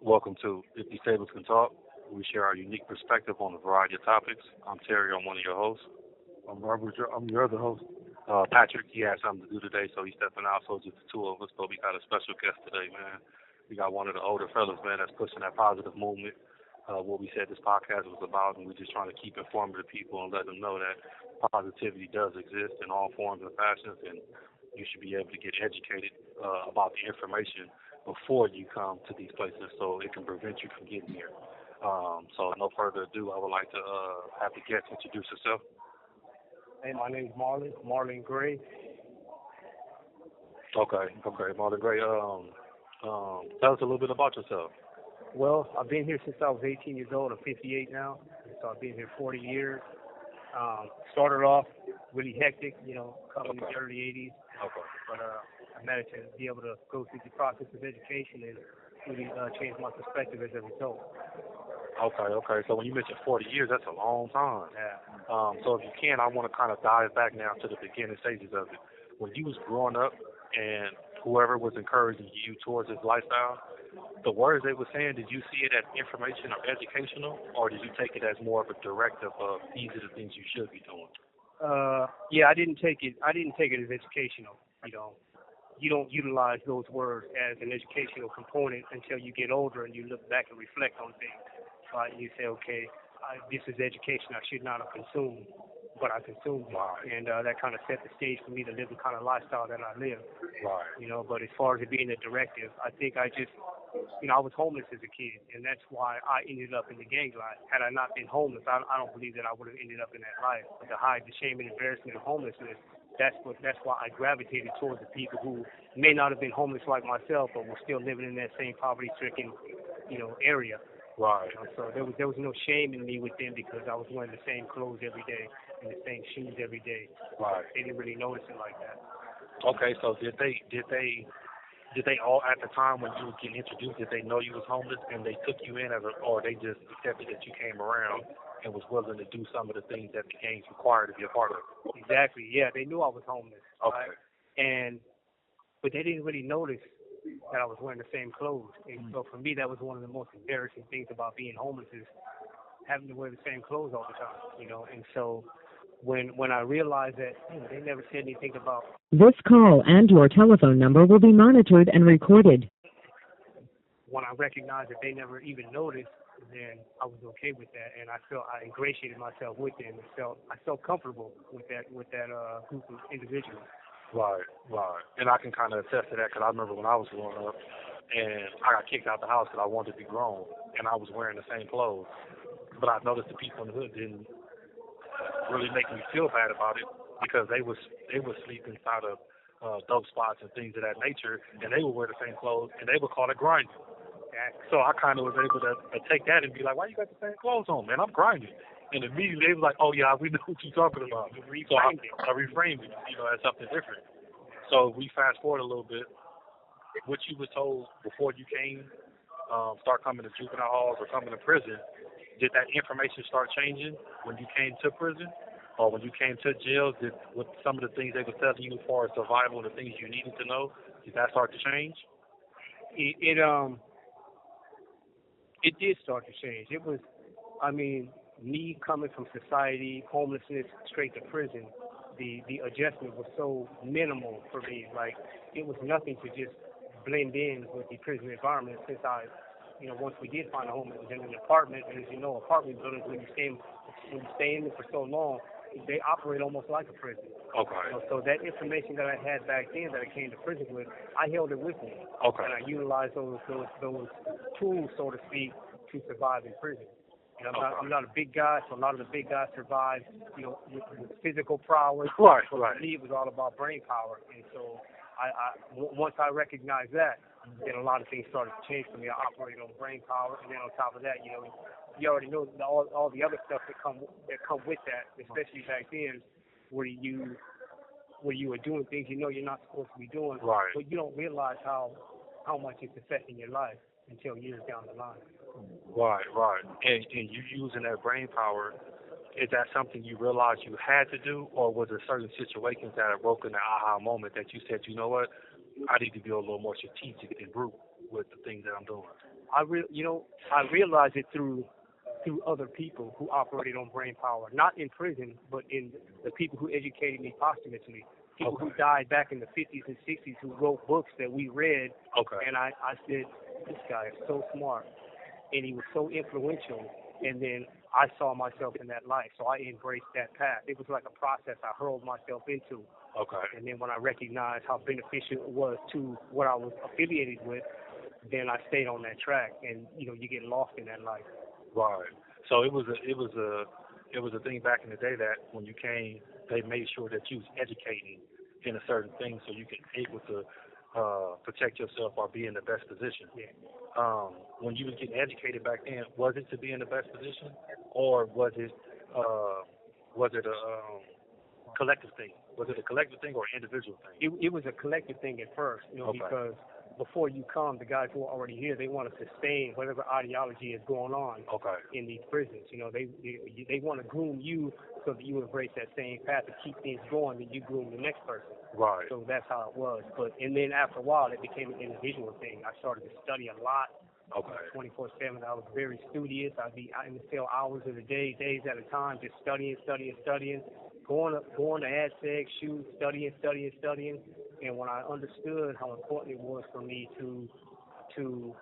Welcome to If These Tables Can Talk. We share our unique perspective on a variety of topics. I'm Terry. I'm one of your hosts. I'm Robert. I'm your other host. Patrick, he had something to do today, so he's stepping out. So it's just the two of us. But we got a special guest today, man. We got one of the older fellas, man, that's pushing that positive movement. What we said this podcast was about, and we're just trying to keep informing the people and let them know that positivity does exist in all forms and fashions, and you should be able to get educated about the information before you come to these places, so it can prevent you from getting here. So no further ado, I would like to have the guest introduce herself. Hey, my name's Marlon Gray. Okay, Marlon Gray. Tell us a little bit about yourself. Well, I've been here since I was 18 years old. I'm 58 now, so I've been here 40 years. Started off really hectic, coming in the early 80s. Okay. But I managed to be able to go through the process of education and really change my perspective as a result. Okay. So when you mentioned 40 years, that's a long time. Yeah. So if you can, I want to kind of dive back now to the beginning stages of it. When you was growing up and whoever was encouraging you towards this lifestyle, the words they were saying, did you see it as information or educational, or did you take it as more of a directive of these are the things you should be doing? Yeah, I didn't take it as educational. You don't utilize those words as an educational component until you get older and you look back and reflect on things. Right? And you say, okay, this is education I should not have consumed, but I consumed it. Right. And that kind of set the stage for me to live the kind of lifestyle that I live. Right. But as far as it being a directive, I think I just, I was homeless as a kid, and that's why I ended up in the gang life. Had I not been homeless, I don't believe that I would have ended up in that life. But to hide the shame and embarrassment of homelessness, that's why I gravitated towards the people who may not have been homeless like myself, but were still living in that same poverty-stricken, area. Right. So there was no shame in me with them because I was wearing the same clothes every day and the same shoes every day. Right. They didn't really notice it like that. Okay, so did they all at the time when you were getting introduced, did they know you was homeless and they took you in or they just accepted that you came around and was willing to do some of the things that the gangs required to be a part of? Exactly. Yeah, they knew I was homeless. Okay. Right? But they didn't really notice that I was wearing the same clothes. And so for me, that was one of the most embarrassing things about being homeless is having to wear the same clothes all the time, And so when I realized that they never said anything about this call and your telephone number will be monitored and recorded. When I recognized that they never even noticed, then I was okay with that, and I ingratiated myself with them. I felt comfortable with that group of individuals. Right. And I can kind of attest to that because I remember when I was growing up and I got kicked out the house because I wanted to be grown and I was wearing the same clothes. But I noticed the people in the hood didn't really make me feel bad about it because they would sleep inside of dope spots and things of that nature, and they would wear the same clothes and they would call it grinding. So I kind of was able to take that and be like, why you got the same clothes on, man? I'm grinding. And immediately they was like, oh, yeah, we know what you're talking about. So I reframed it, as something different. So we fast forward a little bit. What you was told before you came, start coming to juvenile halls or coming to prison, did that information start changing when you came to prison? Or when you came to jail, with some of the things they were telling you as far as survival and the things you needed to know, did that start to change? It did start to change. It was, me coming from society, homelessness, straight to prison, the adjustment was so minimal for me. Like, it was nothing to just blend in with the prison environment since once we did find a home, it was in an apartment. And as you know, apartment buildings, when you stay in them for so long, they operate almost like a prison. Okay. So that information that I had back then that I came to prison with, I held it with me. Okay. And I utilized those tools, so to speak, to survive in prison. And I'm not a big guy, so a lot of the big guys survive, with physical prowess. Right. For me, it was all about brain power. And so once I recognized that, then a lot of things started to change for me. I operated on brain power, and then on top of that, you already know all the other stuff that come with that, especially back then, where you were doing things you're not supposed to be doing, right. But you don't realize how much it's affecting your life until years down the line. Right. And you using that brain power, is that something you realized you had to do, or was there certain situations that have broken the aha moment that you said, you know what, I need to be a little more strategic and brute with the things that I'm doing? I realized it through other people who operated on brain power, not in prison, but in the people who educated me posthumously. People who died back in the 50s and 60s who wrote books that we read. Okay. And I said, this guy is so smart, and he was so influential. And then I saw myself in that light, so I embraced that path. It was like a process I hurled myself into. Okay. And then when I recognized how beneficial it was to what I was affiliated with, then I stayed on that track. And you get lost in that life. Right. So it was a thing back in the day that when you came, they made sure that you was educating in a certain thing so you could able to protect yourself or be in the best position. Yeah. When you was getting educated back then, was it to be in the best position, or was it a collective thing? Was it a collective thing or an individual thing? It was a collective thing at first, Okay. because before you come, the guys who are already here, they want to sustain whatever ideology is going on Okay. in these prisons. They want to groom you so that you embrace that same path to keep things going, and you groom the next person. Right. So that's how it was. And then after a while, it became an individual thing. I started to study a lot. Okay. 24/7. I was very studious. I'd be out in the cell hours of the day, days at a time, just studying. Going to AdSeg, shoot, studying. And when I understood how important it was for me to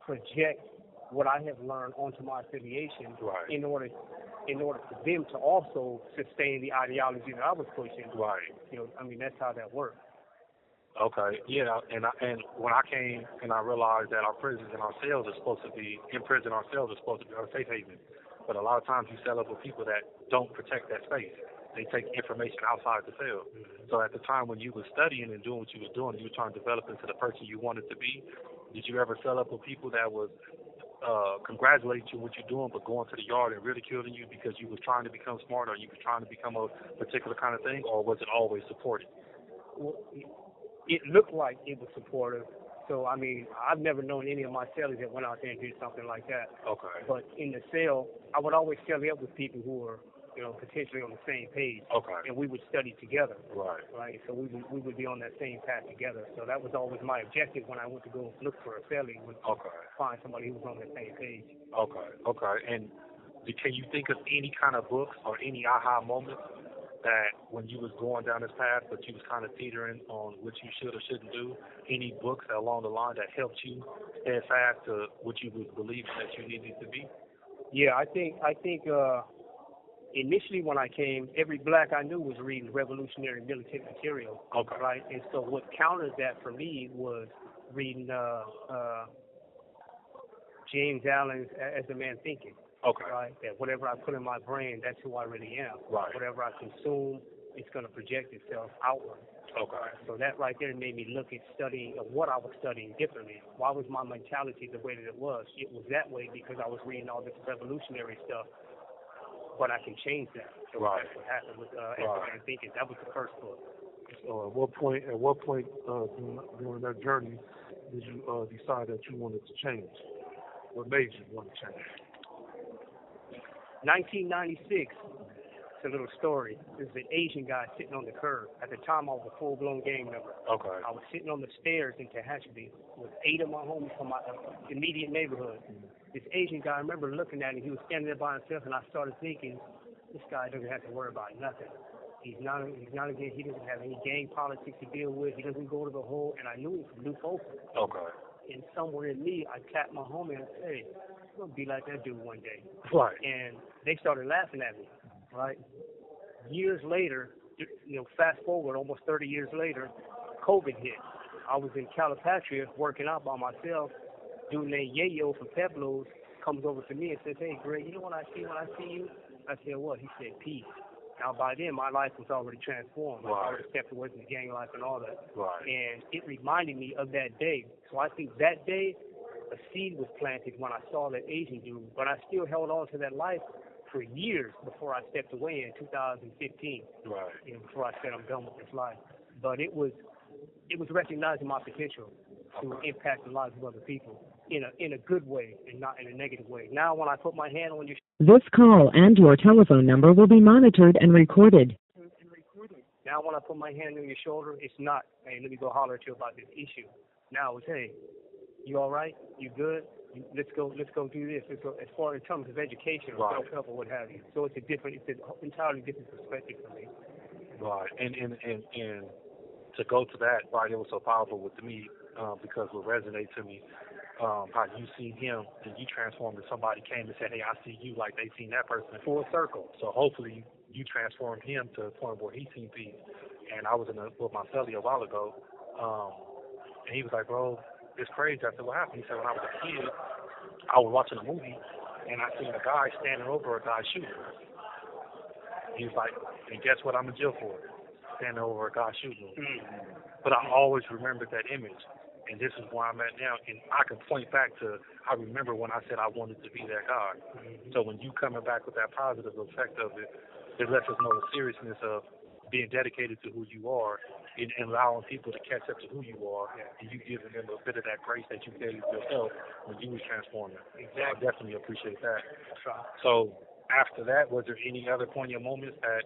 project what I have learned onto my affiliation, Right. in order for them to also sustain the ideology that I was pushing. Right. That's how that works. Okay. Yeah. And when I came and I realized that our prisons and our cells are supposed to be in prison, our cells are supposed to be our safe haven. But a lot of times you cell up with people that don't protect that space. They take information outside the cell. Mm-hmm. So at the time when you were studying and doing what you were doing, you were trying to develop into the person you wanted to be. Did you ever cell up with people that was congratulating you on what you're doing, but going to the yard and ridiculing you because you were trying to become smart, or you were trying to become a particular kind of thing, or was it always supported? Well, it looked like it was supportive. So, I've never known any of my cellies that went out there and did something like that. Okay. But in the cell, I would always celly up with people who were, potentially on the same page. Okay. And we would study together. Right. So we would be on that same path together. So that was always my objective when I went to go look for a cellie, was Okay. find somebody who was on the same page. Okay. And can you think of any kind of books or any aha moments that when you was going down this path, but you was kind of teetering on what you should or shouldn't do? Any books along the line that helped you stand fast to what you was believing that you needed to be? Yeah, I think initially when I came, every black I knew was reading revolutionary militant material. Okay. Right? And so what countered that for me was reading James Allen's As a Man Thinking. Okay. Right? That whatever I put in my brain, that's who I really am. Right. Whatever I consume, it's going to project itself outward. Okay. So that right there made me look at studying what I was studying differently. Why was my mentality the way that it was? It was that way because I was reading all this revolutionary stuff. But I can change that. So Right. That's what happened with As a Man Thinking. That was the first book. So at what point during that journey did you decide that you wanted to change? What made you want to change? 1996. It's a little story. There's an Asian guy sitting on the curb. At the time, I was a full-blown gang member. Okay. I was sitting on the stairs in Tehachapi with 8 of my homies from my immediate neighborhood. This Asian guy, I remember looking at him. He was standing there by himself, and I started thinking, this guy doesn't have to worry about nothing. He doesn't have any gang politics to deal with. He doesn't go to the hole. And I knew him from New Folsom. Okay. And somewhere in me, I tapped my homie and I said, hey, I'm going to be like that dude one day. Right. And they started laughing at me, right? Years later, fast forward almost 30 years later, COVID hit. I was in Calipatria working out by myself. Dude named Yayo from Peblos comes over to me and says, hey, Greg, you know what I see when I see you? I said, what? He said, peace. Now, by then, my life was already transformed. Right. I already stepped away from the gang life and all that. Right. And it reminded me of that day. So I think that day, a seed was planted when I saw that Asian dude. But I still held on to that life for years before I stepped away in 2015. Right. Before I said I'm done with this life. But it was recognizing my potential to impact the lives of other people in a good way and not in a negative way. Now, when I put my hand on your This call and your telephone number will be monitored and recorded. Now, when I put my hand on your shoulder, it's not, hey, let me go holler at you about this issue. Now it's, hey, you all right? You good? Let's go do this. Let's go. As far in terms of education or Right. self-help or what have you. So it's an entirely different perspective for me. Right. And to go to that, right, it was so powerful with me because what resonated to me, how you seen him and you transformed and somebody came and said, hey, I see you like they seen that person. Full circle. So hopefully you transformed him to a point where he seen peace. And I was with my celly a while ago, and he was like, bro, it's crazy. I said, what happened? He said, when I was a kid, I was watching a movie, and I seen a guy standing over a guy shooting. He was like, and guess what I'm in jail for? Standing over a guy shooting him. But I always remembered that image. And this is where I'm at now. And I can point back to, I remember when I said I wanted to be that guy. So when you coming back with that positive effect of it, it lets us know the seriousness of being dedicated to who you are and allowing people to catch up to who you are, and you giving them a bit of that grace that you gave yourself when you was transforming. Exactly. I definitely appreciate that. So after that, was there any other poignant moments that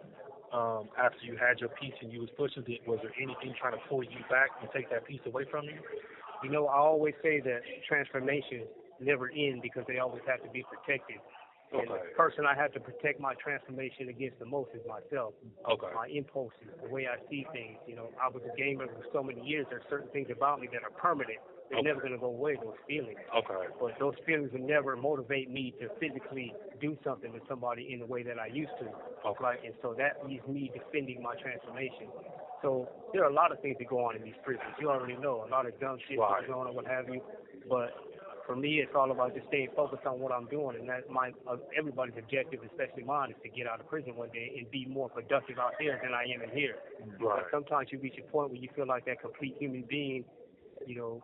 after you had your peace and you was pushing it, was there anything trying to pull you back and take that peace away from you? You know, I always say that transformations never end because they always have to be protected. And the person I have to protect my transformation against the most is myself. Okay. My impulses, the way I see things. You know, I was a gamer for so many years. There's certain things about me that are permanent. They're never going to go away, those feelings. Okay. But those feelings will never motivate me to physically do something to somebody in the way that I used to. Okay. Right? And so that leaves me defending my transformation. So there are a lot of things that go on in these prisons. You already know, a lot of dumb shit Right. goes on or what have you. But for me, it's all about just staying focused on what I'm doing, and that's everybody's objective, especially mine, is to get out of prison one day and be more productive out there than I am in here. Right. But sometimes you reach a point where you feel like that complete human being, you know,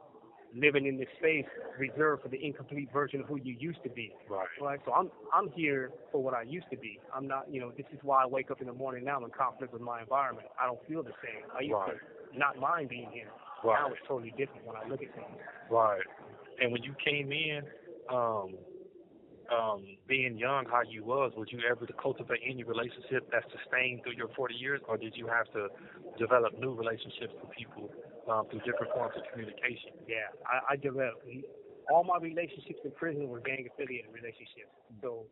living in this space reserved for the incomplete version of who you used to be. Right. So I'm here for what I used to be. I'm not, you know, this is why I wake up in the morning now in conflict with my environment. I don't feel the same. I used to not mind being here. Right. Now it's totally different when I look at things. Right. And when you came in, being young how you was, would you ever cultivate any relationship that sustained through your 40 years, or did you have to develop new relationships with people through different forms of communication? Yeah, I developed. All my relationships in prison were gang-affiliated relationships. So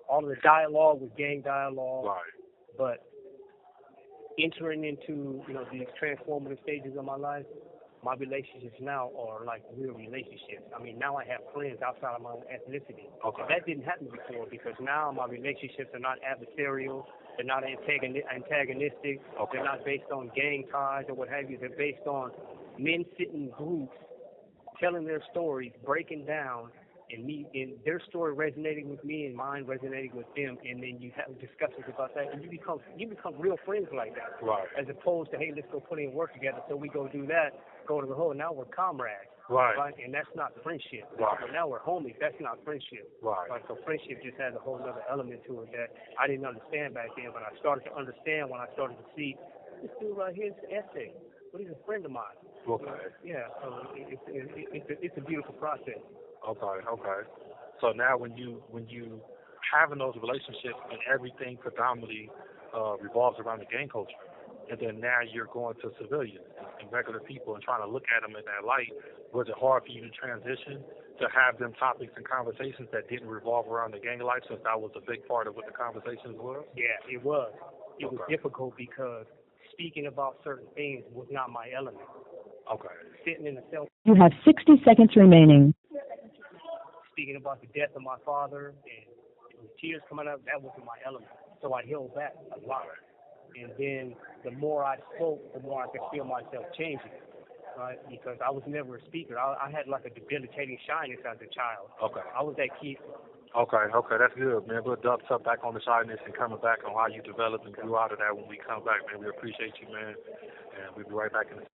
all of the dialogue was gang dialogue. Right. But entering into, you know, these transformative stages of my life, my relationships now are like real relationships. I mean, now I have friends outside of my own ethnicity. Okay. That didn't happen before because now my relationships are not adversarial. They're not antagonistic. Okay. They're not based on gang ties or what have you. They're based on men sitting in groups, telling their stories, breaking down, and their story resonating with me and mine resonating with them, and then you have discussions about that, and you become real friends like that. Right. As opposed to, hey, let's go put in work together, so we go do that, go to the hole. Now we're comrades. Right. And that's not friendship. Right. But now we're homies. That's not friendship. Right. So friendship just has a whole other element to it that I didn't understand back then, but I started to understand when I started to see this dude right here is essay. But he's a friend of mine. Okay. Yeah. So it's a beautiful process. Okay. So now when you having those relationships and everything predominantly revolves around the gang culture, and then now you're going to civilians and regular people and trying to look at them in that light, was it hard for you to transition to have them topics and conversations that didn't revolve around the gang life, since that was a big part of what the conversations was? Yeah, it was. It was difficult because speaking about certain things was not my element. Okay. Sitting in a cell. You have 60 seconds remaining. Speaking about the death of my father and with tears coming up, that wasn't my element. So I held back a lot. And then the more I spoke, the more I could feel myself changing, right? Because I was never a speaker. I had like a debilitating shyness as a child. Okay. I was that kid. Okay, that's good, man. We'll double up back on the shyness and coming back on how you developed and grew out of that when we come back, man. We appreciate you, man. And we'll be right back in the